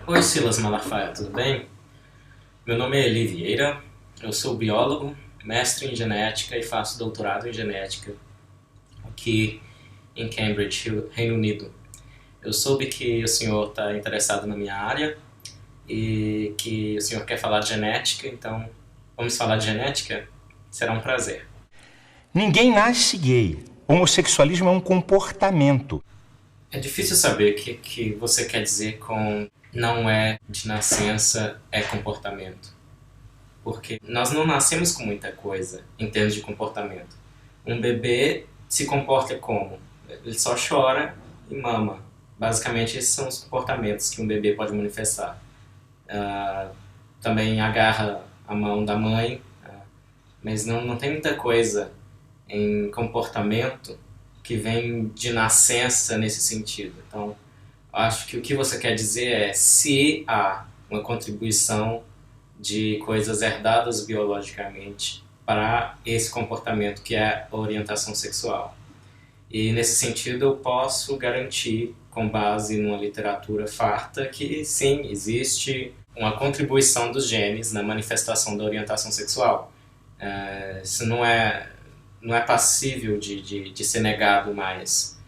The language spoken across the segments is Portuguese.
Oi, Silas Malafaia, tudo bem? Meu nome é Eli Vieira, eu sou biólogo, mestre em genética e faço doutorado em genética aqui em Cambridge, Reino Unido. Eu soube que o senhor está interessado na minha área e que o senhor quer falar de genética, então vamos falar de genética? Será um prazer. Ninguém nasce gay. Homossexualismo é um comportamento. É difícil saber o que você quer dizer com não é de nascença, é comportamento. Porque nós não nascemos com muita coisa em termos de comportamento. Um bebê se comporta como? Ele só chora e mama. Basicamente, esses são os comportamentos que um bebê pode manifestar. Também agarra a mão da mãe, mas não tem muita coisa em comportamento que vem de nascença nesse sentido. Então, acho que o que você quer dizer é se há uma contribuição de coisas herdadas biologicamente para esse comportamento que é a orientação sexual. E nesse sentido eu posso garantir, com base numa literatura farta, que sim, existe uma contribuição dos genes na manifestação da orientação sexual. Isso não é passível de ser negado mais.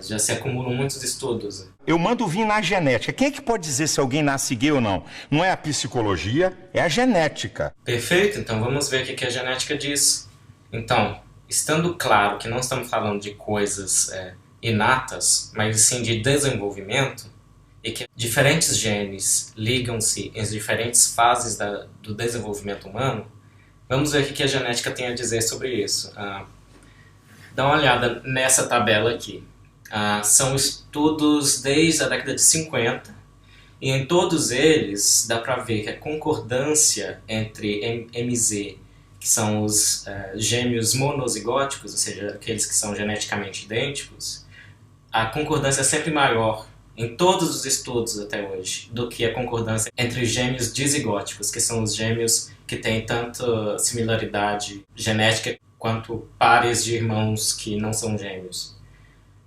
Já se acumulam muitos estudos. Eu mando vir na genética. Quem é que pode dizer se alguém nasce gay ou não? Não é a psicologia, é a genética. Perfeito, então vamos ver o que a genética diz. Então, estando claro que não estamos falando de coisas inatas, mas sim de desenvolvimento, e que diferentes genes ligam-se em diferentes fases do desenvolvimento humano, vamos ver o que a genética tem a dizer sobre isso. Dá uma olhada nessa tabela aqui. São estudos desde a década de 50, e em todos eles dá para ver que a concordância entre MZ, que são os gêmeos monozigóticos, ou seja, aqueles que são geneticamente idênticos, a concordância é sempre maior em todos os estudos até hoje do que a concordância entre gêmeos dizigóticos, que são os gêmeos que têm tanto similaridade genética quanto pares de irmãos que não são gêmeos.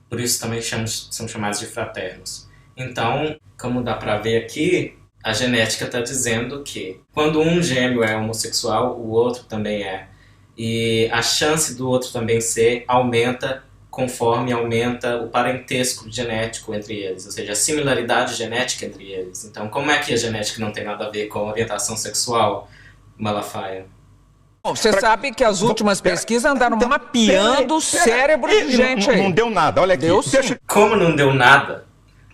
Por isso também são chamados de fraternos. Então, como dá para ver aqui, a genética está dizendo que quando um gêmeo é homossexual, o outro também é. E a chance do outro também ser aumenta conforme aumenta o parentesco genético entre eles, ou seja, a similaridade genética entre eles. Então, como é que a genética não tem nada a ver com a orientação sexual, Malafaia? Bom, você sabe que as últimas pesquisas andaram mapeando o cérebro de gente aí. Não deu nada, olha aqui. Deu sim. Como não deu nada?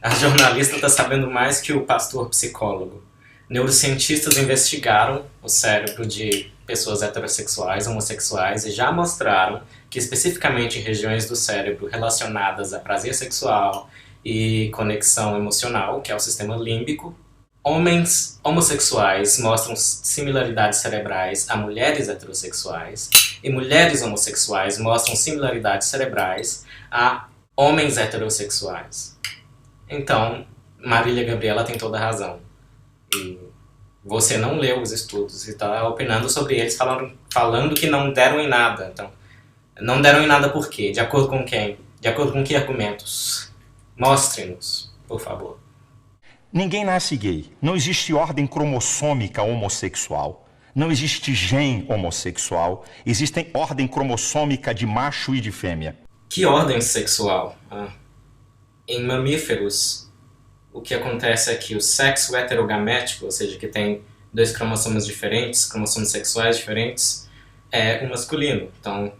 A jornalista está sabendo mais que o pastor psicólogo. Neurocientistas investigaram o cérebro de pessoas heterossexuais, homossexuais, e já mostraram que especificamente em regiões do cérebro relacionadas a prazer sexual e conexão emocional, que é o sistema límbico, homens homossexuais mostram similaridades cerebrais a mulheres heterossexuais e mulheres homossexuais mostram similaridades cerebrais a homens heterossexuais. Então, Marília Gabriela tem toda a razão. E você não leu os estudos e está opinando sobre eles, falando que não deram em nada. Então, não deram em nada por quê? De acordo com quem? De acordo com que argumentos? Mostre-nos, por favor. Ninguém nasce gay. Não existe ordem cromossômica homossexual. Não existe gene homossexual. Existem ordem cromossômica de macho e de fêmea. Que ordem sexual? Em mamíferos, o que acontece é que o sexo heterogamético, ou seja, que tem dois cromossomos diferentes, cromossomos sexuais diferentes, é o masculino. Então,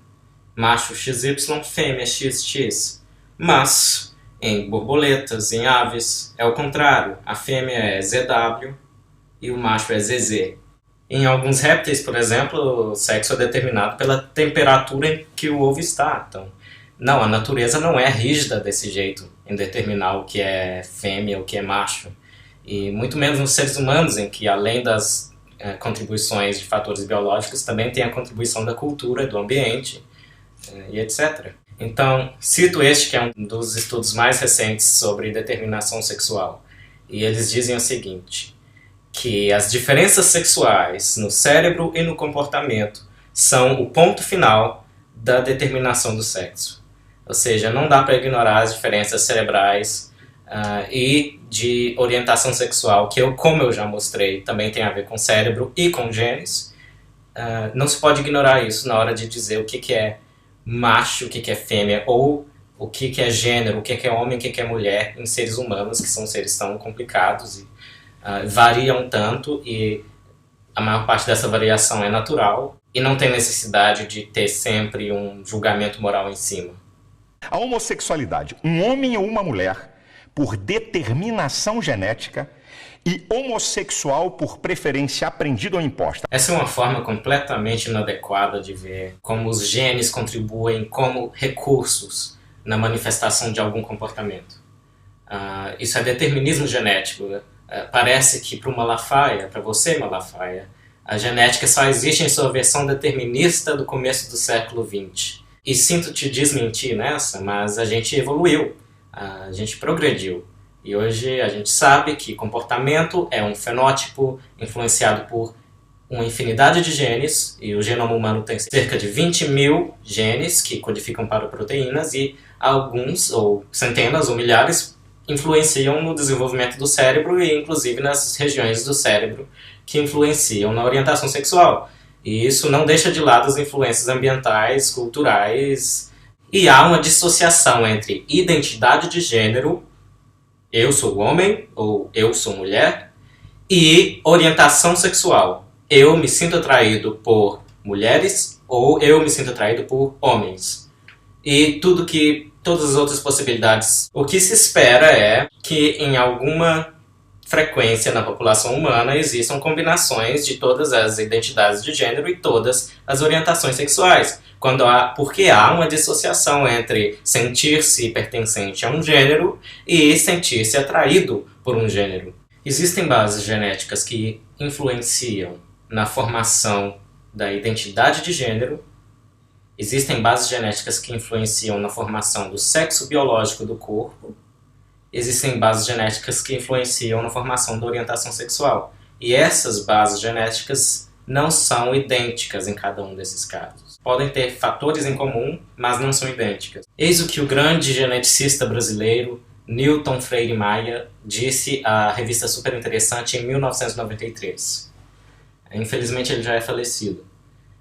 macho XY, fêmea XX. Mas, em borboletas, em aves, é o contrário. A fêmea é ZW e o macho é ZZ. Em alguns répteis, por exemplo, o sexo é determinado pela temperatura em que o ovo está. Então, não, a natureza não é rígida desse jeito em determinar o que é fêmea, o que é macho. E muito menos nos seres humanos, em que além das contribuições de fatores biológicos, também tem a contribuição da cultura, do ambiente, e etc. Então, cito este que é um dos estudos mais recentes sobre determinação sexual. E eles dizem o seguinte, que as diferenças sexuais no cérebro e no comportamento são o ponto final da determinação do sexo. Ou seja, não dá para ignorar as diferenças cerebrais e de orientação sexual, que como eu já mostrei, também tem a ver com cérebro e com genes. Não se pode ignorar isso na hora de dizer o que é macho, o que é fêmea, ou o que é gênero, o que é homem, o que é mulher em seres humanos, que são seres tão complicados e variam tanto, e a maior parte dessa variação é natural e não tem necessidade de ter sempre um julgamento moral em cima. A homossexualidade, um homem ou uma mulher, por determinação genética, e homossexual por preferência aprendida ou imposta. Essa é uma forma completamente inadequada de ver como os genes contribuem como recursos na manifestação de algum comportamento. Isso é determinismo genético. Parece que para o Malafaia, para você, Malafaia, a genética só existe em sua versão determinista do começo do século XX. E sinto te desmentir nessa, mas a gente evoluiu, a gente progrediu. E hoje a gente sabe que comportamento é um fenótipo influenciado por uma infinidade de genes, e o genoma humano tem cerca de 20 mil genes que codificam para proteínas, e alguns, ou centenas ou milhares, influenciam no desenvolvimento do cérebro e inclusive nas regiões do cérebro que influenciam na orientação sexual. E isso não deixa de lado as influências ambientais, culturais, e há uma dissociação entre identidade de gênero, eu sou homem ou eu sou mulher, e orientação sexual. Eu me sinto atraído por mulheres ou eu me sinto atraído por homens. E todas as outras possibilidades. O que se espera é que em alguma frequência na população humana existam combinações de todas as identidades de gênero e todas as orientações sexuais. Porque há uma dissociação entre sentir-se pertencente a um gênero e sentir-se atraído por um gênero. Existem bases genéticas que influenciam na formação da identidade de gênero. Existem bases genéticas que influenciam na formação do sexo biológico do corpo. Existem bases genéticas que influenciam na formação da orientação sexual. E essas bases genéticas não são idênticas em cada um desses casos. Podem ter fatores em comum, mas não são idênticas. Eis o que o grande geneticista brasileiro Newton Freire Maia disse à revista Super Interessante em 1993. Infelizmente ele já é falecido.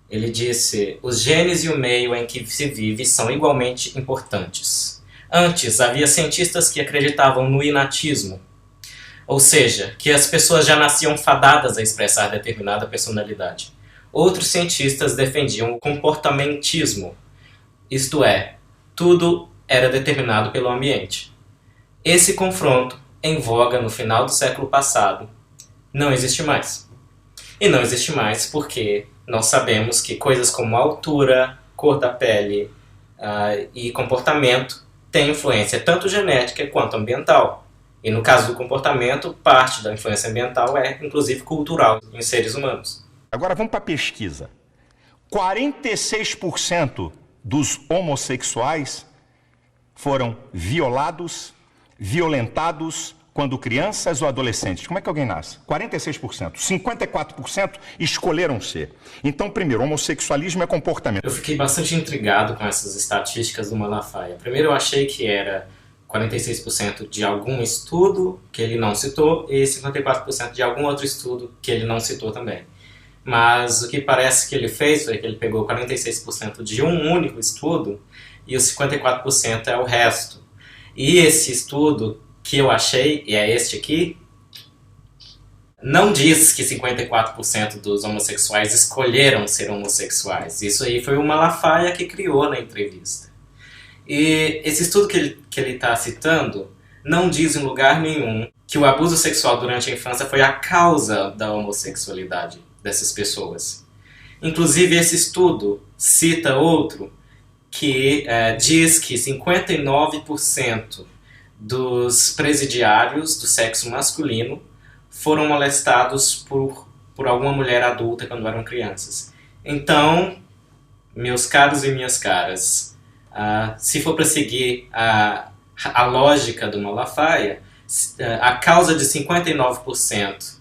Ele disse: os genes e o meio em que se vive são igualmente importantes. Antes, havia cientistas que acreditavam no inatismo, ou seja, que as pessoas já nasciam fadadas a expressar determinada personalidade. Outros cientistas defendiam o comportamentismo, isto é, tudo era determinado pelo ambiente. Esse confronto, em voga no final do século passado, não existe mais. E não existe mais porque nós sabemos que coisas como altura, cor da pele e comportamento têm influência tanto genética quanto ambiental. E no caso do comportamento, parte da influência ambiental é, inclusive, cultural em seres humanos. Agora vamos para a pesquisa. 46% dos homossexuais foram violados, violentados quando crianças ou adolescentes. Como é que alguém nasce? 46%. 54% escolheram ser. Então, primeiro, homossexualismo é comportamento. Eu fiquei bastante intrigado com essas estatísticas do Malafaia. Primeiro eu achei que era 46% de algum estudo que ele não citou e 54% de algum outro estudo que ele não citou também. Mas o que parece que ele fez foi que ele pegou 46% de um único estudo e os 54% é o resto. E esse estudo que eu achei, e é este aqui, não diz que 54% dos homossexuais escolheram ser homossexuais. Isso aí foi o Malafaia que criou na entrevista. E esse estudo que ele está citando não diz em lugar nenhum que o abuso sexual durante a infância foi a causa da homossexualidade dessas pessoas. Inclusive, esse estudo cita outro que diz que 59% dos presidiários do sexo masculino foram molestados por alguma mulher adulta quando eram crianças. Então, meus caros e minhas caras, se for para seguir a lógica do Malafaia, a causa de 59%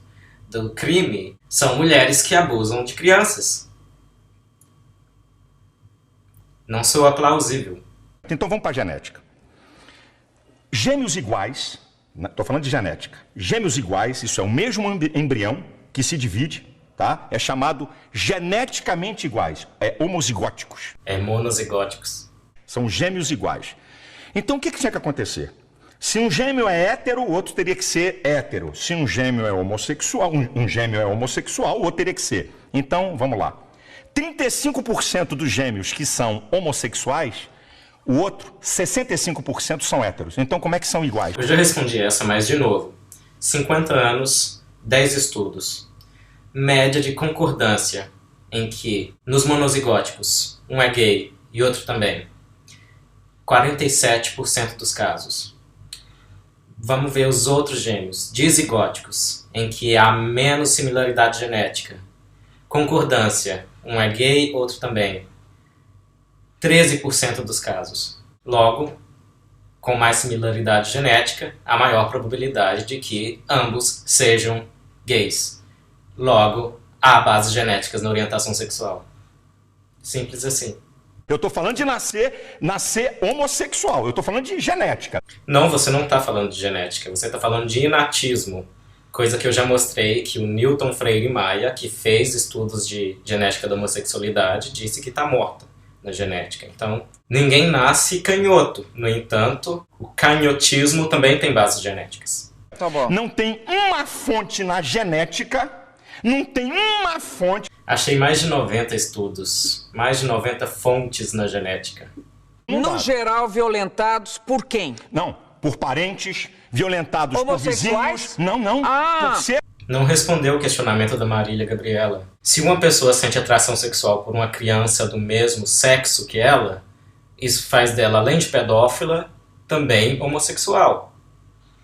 do crime são mulheres que abusam de crianças. Não sou plausível. Então vamos para a genética. Gêmeos iguais Estou falando de genética. Gêmeos iguais, isso é o mesmo embrião que se divide, tá? É chamado geneticamente iguais, é homozigóticos. É monozigóticos. São gêmeos iguais. Então o que tinha que acontecer? Se um gêmeo é hétero, o outro teria que ser hétero. Se um gêmeo é homossexual, o outro teria que ser. Então, vamos lá. 35% dos gêmeos que são homossexuais, o outro, 65% são héteros. Então, como é que são iguais? Eu já respondi essa, mas de novo. 50 anos, 10 estudos. Média de concordância em que, nos monozigóticos, um é gay e outro também. 47% dos casos. Vamos ver os outros gêmeos, dizigóticos, em que há menos similaridade genética. Concordância, um é gay, outro também. 13% dos casos. Logo, com mais similaridade genética, há maior probabilidade de que ambos sejam gays. Logo, há bases genéticas na orientação sexual. Simples assim. Eu estou falando de nascer homossexual, eu estou falando de genética. Não, você não está falando de genética, você está falando de inatismo. Coisa que eu já mostrei que o Newton Freire Maia, que fez estudos de genética da homossexualidade, disse que está morta na genética. Então, ninguém nasce canhoto. No entanto, o canhotismo também tem bases genéticas. Tá bom. Não tem uma fonte na genética, não tem uma fonte. Achei mais de 90 estudos, mais de 90 fontes na genética. No geral, violentados por quem? Não, por parentes, violentados por homossexuais? vizinhos. Não, por ser... Não respondeu o questionamento da Marília Gabriela. Se uma pessoa sente atração sexual por uma criança do mesmo sexo que ela, isso faz dela, além de pedófila, também homossexual.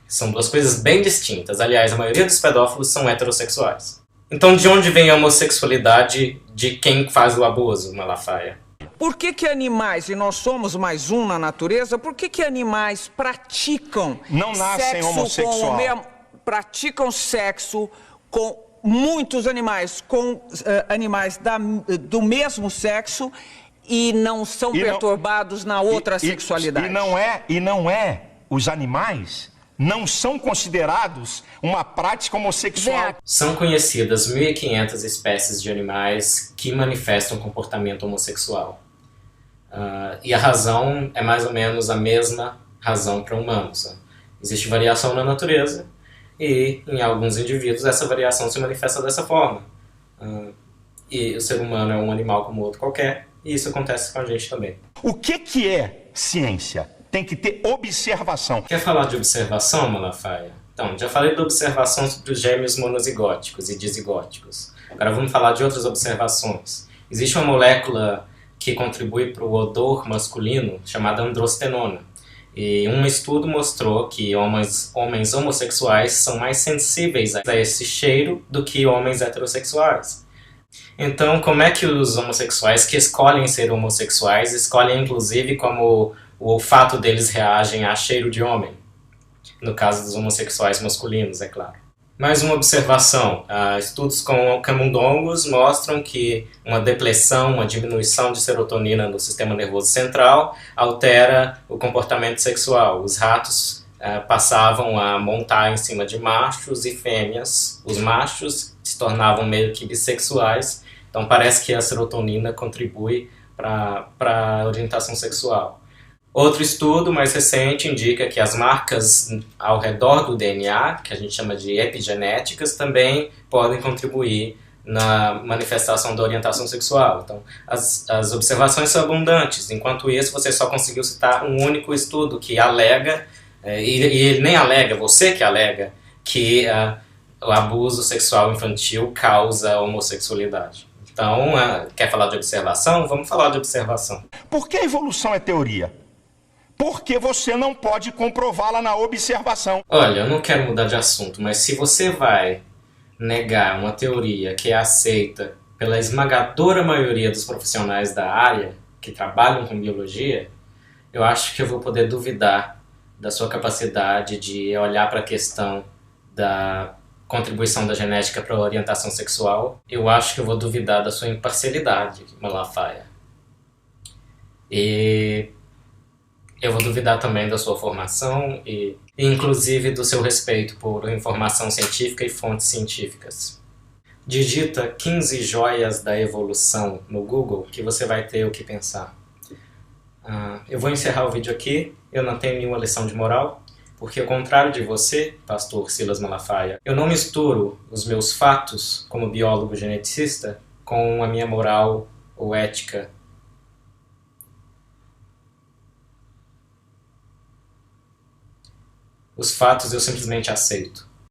São duas coisas bem distintas. Aliás, a maioria dos pedófilos são heterossexuais. Então, de onde vem a homossexualidade de quem faz o abuso, Malafaia? Por que animais, e nós somos mais um na natureza, por que animais praticam Não nascem homossexual. Praticam sexo com muitos animais, com animais do mesmo sexo e não são perturbados na outra sexualidade? E não é os animais... não são considerados uma prática homossexual. São conhecidas 1.500 espécies de animais que manifestam comportamento homossexual. E a razão é mais ou menos a mesma razão para humanos. Existe variação na natureza e, em alguns indivíduos, essa variação se manifesta dessa forma. E o ser humano é um animal como outro qualquer, e isso acontece com a gente também. O que é ciência? Tem que ter observação. Quer falar de observação, Malafaia? Então, já falei da observação sobre os gêmeos monozigóticos e dizigóticos. Agora vamos falar de outras observações. Existe uma molécula que contribui para o odor masculino, chamada androstenona. E um estudo mostrou que homens homossexuais são mais sensíveis a esse cheiro do que homens heterossexuais. Então, como é que os homossexuais que escolhem ser homossexuais, escolhem inclusive como o olfato deles reagem a cheiro de homem? No caso dos homossexuais masculinos, é claro. Mais uma observação. Estudos com camundongos mostram que uma depressão, uma diminuição de serotonina no sistema nervoso central altera o comportamento sexual. Os ratos passavam a montar em cima de machos e fêmeas. Os machos se tornavam meio que bissexuais. Então parece que a serotonina contribui para a orientação sexual. Outro estudo mais recente indica que as marcas ao redor do DNA, que a gente chama de epigenéticas, também podem contribuir na manifestação da orientação sexual. Então, as observações são abundantes. Enquanto isso, você só conseguiu citar um único estudo que alega, e ele nem alega, você que alega, que o abuso sexual infantil causa homossexualidade. Então, quer falar de observação? Vamos falar de observação. Por que a evolução é teoria? Porque você não pode comprová-la na observação. Olha, eu não quero mudar de assunto, mas se você vai negar uma teoria que é aceita pela esmagadora maioria dos profissionais da área que trabalham com biologia, eu acho que eu vou poder duvidar da sua capacidade de olhar para a questão da contribuição da genética para a orientação sexual. Eu acho que eu vou duvidar da sua imparcialidade, Malafaia. E Eu vou duvidar também da sua formação e inclusive do seu respeito por informação científica e fontes científicas. Digita 15 joias da evolução no Google que você vai ter o que pensar. Eu vou encerrar o vídeo aqui, eu não tenho nenhuma lição de moral, porque ao contrário de você, pastor Silas Malafaia, eu não misturo os meus fatos como biólogo geneticista com a minha moral ou ética. Os fatos eu simplesmente aceito.